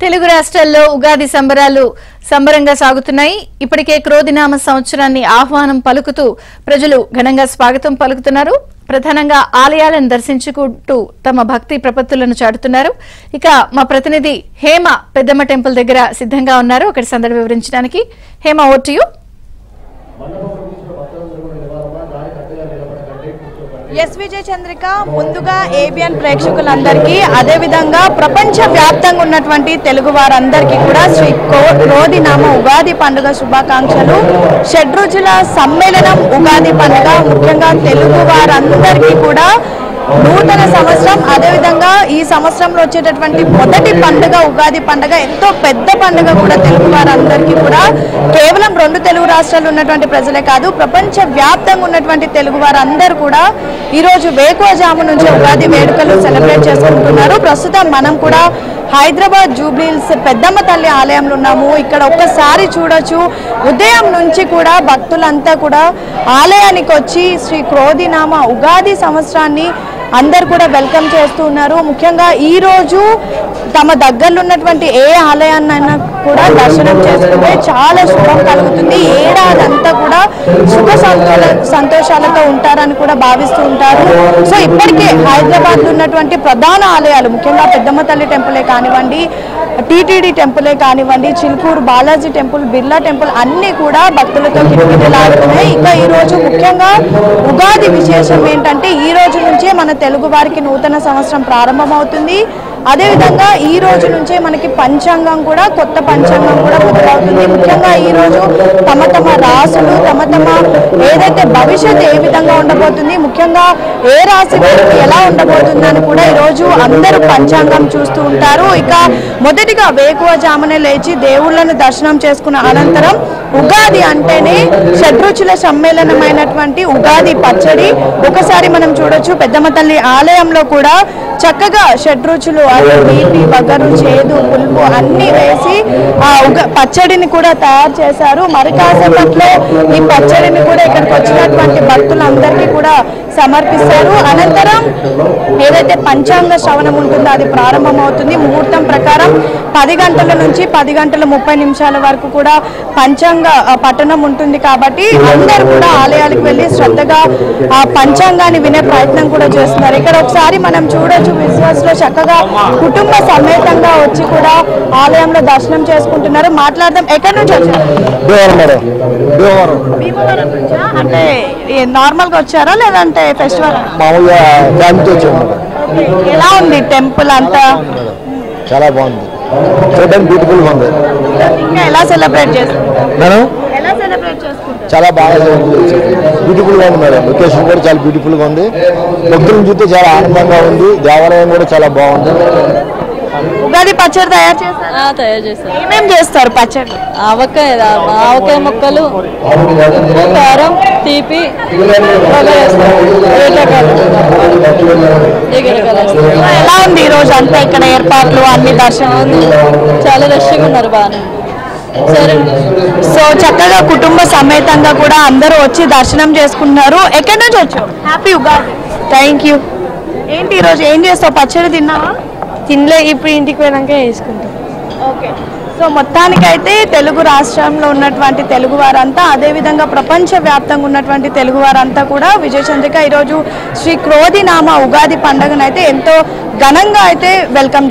తెలుగు రాష్ట్రాల్లో ఉగాది సంబరంగా సాగుతున్నాయి. ఇప్పటికే క్రోధినామ సంవత్సరాన్ని ఆహ్వానం పలుకుతూ ప్రజలు ఘనంగా స్వాగతం పలుకుతున్నారు. ప్రధానంగా ఆలయాలను దర్శించుకుంటూ తమ భక్తి ప్రపత్తులను చాటుతున్నారు. ఇక మా ప్రతినిధి హేమ పెద్దమ్మ టెంపుల్ దగ్గర సిద్ధంగా ఉన్నారు. అక్కడి సందడి వివరించడానికి Hema, over to you. Yes Vijaya Chandrika, ముందుగా ఏబిఎన్ ప్రేక్షకులందరికీ అదే విధంగా ప్రపంచ వ్యాప్తంగా ఉన్నటువంటి తెలుగు వారందరికీ కూడా శ్రీ క్రోధినామ ఉగాది పండుగ శుభాకాంక్షలు. షడ్రుచుల సమ్మేళనం ఉగాది పండుగ ముఖ్యంగా తెలుగు వారందరికీ కూడా నూతన సంవత్సరం. అదేవిధంగా ఈ సంవత్సరంలో వచ్చేటటువంటి మొదటి పండుగ ఉగాది పండుగ ఎంతో పెద్ద పండుగ కూడా తెలుగు వారందరికీ కూడా. కేవలం 2 తెలుగు రాష్ట్రాలు ఉన్నటువంటి ప్రజలే కాదు, ప్రపంచ వ్యాప్తంగా ఉన్నటువంటి తెలుగు వారందరూ కూడా ఈరోజు వేకువజాము నుంచి ఉగాది వేడుకలు సెలబ్రేట్ చేసుకుంటున్నారు. ప్రస్తుతం మనం కూడా హైదరాబాద్ జూబ్లీహిల్స్ పెద్దమ్మ తల్లి ఆలయంలో ఉన్నాము. ఇక్కడ ఒక్కసారి చూడొచ్చు, ఉదయం నుంచి కూడా భక్తులంతా కూడా ఆలయానికి వచ్చి శ్రీ క్రోధినామ ఉగాది సంవత్సరాన్ని అందరు కూడా వెల్కమ్ చేస్తూ ఉన్నారు. ముఖ్యంగా ఈరోజు తమ దగ్గరలో ఉన్నటువంటి ఏ ఆలయాన్నైనా కూడా దర్శనం చేసుకుంటే చాలా శుభం కలుగుతుంది. ఏడాది అంతా కూడా సుఖ సంతోషాలతో ఉంటారని కూడా భావిస్తూ ఉంటారు. సో ఇప్పటికే హైదరాబాద్లో ఉన్నటువంటి ప్రధాన ఆలయాలు ముఖ్యంగా పెద్దమ్మ తల్లి టెంపులే కానివ్వండి, టీటీడీ టెంపులే కానివ్వండి, చిలుకూరు బాలాజీ టెంపుల్, బిర్లా టెంపుల్ అన్నీ కూడా భక్తులతో కిటకిటలాడుతున్నాయి. ఇంకా ఈరోజు ముఖ్యంగా ఉగాది విశేషం ఏంటంటే ఈ రోజు నుంచే మన తెలుగు వారికి నూతన సంవత్సరం ప్రారంభమవుతుంది. అదేవిధంగా ఈ రోజు నుంచే మనకి పంచాంగం కూడా, కొత్త పంచాంగం కూడా మొదలవుతుంది. ముఖ్యంగా ఈ రోజు తమ రాసులు, తమ ఏదైతే భవిష్యత్తు ఏ విధంగా ఉండబోతుంది, ముఖ్యంగా ఏ రాశి వారికి ఎలా ఉండబోతుందని కూడా ఈరోజు అందరూ పంచాంగం చూస్తూ ఉంటారు. ఇక మొదటిగా వేకువజామునే లేచి దేవుళ్లను దర్శనం చేసుకున్న అనంతరం ఉగాది అంటేనే షడ్రుచుల సమ్మేళనమైనటువంటి ఉగాది పచ్చడి. ఒకసారి మనం చూడొచ్చు, పెద్దమ్మ తల్లి ఆలయంలో కూడా చక్కగా షడ్రుచులు అంటే తీపి, వగరు, చేదు, పులుపు అన్ని వేసి ఆ పచ్చడిని కూడా తయారు చేశారు. మరి కాసేపట్లో ఈ పచ్చడిని కూడా ఇక్కడికి వచ్చినటువంటి భక్తులందరికీ కూడా సమర్పిస్తారు. అనంతరం ఏదైతే పంచాంగ శ్రవణం ఉంటుందో అది ప్రారంభమవుతుంది. ముహూర్తం ప్రకారం 10 గంటల నుంచి 10 గంటల 30 నిమిషాల వరకు కూడా పంచాంగ పఠనం ఉంటుంది. కాబట్టి అందరూ కూడా ఆలయాలకు వెళ్ళి శ్రద్ధగా ఆ పంచాంగాన్ని వినే ప్రయత్నం కూడా చేస్తున్నారు. ఇక్కడ ఒకసారి మనం చూడొచ్చు, విశ్వాస్ లో చక్కగా కుటుంబ సమేతంగా వచ్చి కూడా ఆలయంలో దర్శనం చేసుకుంటున్నారు. మాట్లాడదాం. ఎక్కడి నుంచి వచ్చారు? అంటే నార్మల్ గా వచ్చారా లేదంటే ఫెస్టివల్? ఎలా ఉంది టెంపుల్ అంతా? చాలా బాగుంది, చూడడానికి బ్యూటిఫుల్ గా ఉంది. ఇంకా ఎలా సెలబ్రేట్ చేస్తారు? చాలా బాగా బ్యూటిఫుల్ గా ఉంది మేడం. లొకేషన్ కూడా చాలా బ్యూటిఫుల్ గా ఉంది. భక్తులను చూస్తే చాలా ఆనందంగా ఉంది. దేవాలయం కూడా చాలా బాగుంది. ఉగాది పచ్చడి తయారు చేస్తారు. ఏమేం చేస్తారు పచ్చడి? ఆవకాయ ముక్కలు, కారం, తీపి, ఎలా ఉంది ఈ రోజు అంతా ఇక్కడ ఏర్పాట్లు అన్ని దర్శనం? చాలా రష్గా ఉన్నారు, బాగానే. సరే, సో చక్కగా కుటుంబ సమేతంగా కూడా అందరూ వచ్చి దర్శనం చేసుకుంటున్నారు. ఎక్కడి నుంచి వచ్చావు? హ్యాపీ ఉగాది. Thank you. ఏంటి ఈరోజు ఏం చేస్తావు? పచ్చడి తిన్నావా? తినలే, ఇప్పుడు ఇంటికి పోయినాక వేసుకుంటాం. ఓకే. సో మొత్తానికైతే తెలుగు రాష్ట్రంలో ఉన్నటువంటి తెలుగు వారంతా, అదేవిధంగా ప్రపంచ వ్యాప్తంగా ఉన్నటువంటి తెలుగు వారంతా కూడా విజయ చంద్రిక ఈరోజు శ్రీ క్రోధినామ ఉగాది పండుగనైతే ఎంతో ఘనంగా అయితే వెల్కమ్